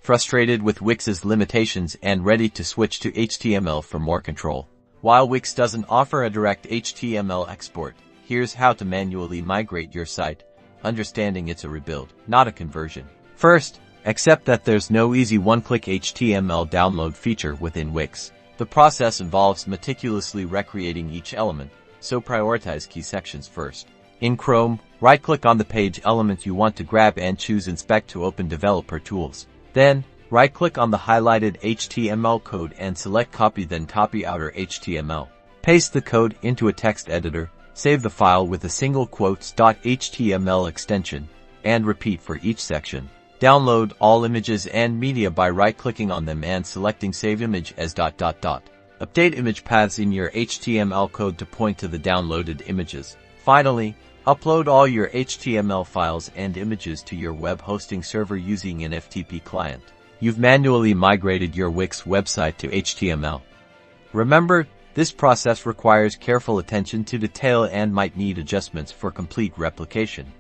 frustrated with Wix's limitations and ready to switch to HTML for more control. While Wix doesn't offer a direct HTML export, here's how to manually migrate your site, understanding it's a rebuild, not a conversion. First, accept that there's no easy one-click HTML download feature within Wix. The process involves meticulously recreating each element, so prioritize key sections first. In Chrome, right-click on the page element you want to grab and choose Inspect to open Developer Tools. Then, right-click on the highlighted HTML code and select Copy, then copy outer HTML. Paste the code into a text editor, save the file with a single quotes.html extension, and repeat for each section. Download all images and media by right-clicking on them and selecting Save Image as ... Update image paths in your HTML code to point to the downloaded images. Finally, upload all your HTML files and images to your web hosting server using an FTP client. You've manually migrated your Wix website to HTML. Remember, this process requires careful attention to detail and might need adjustments for complete replication.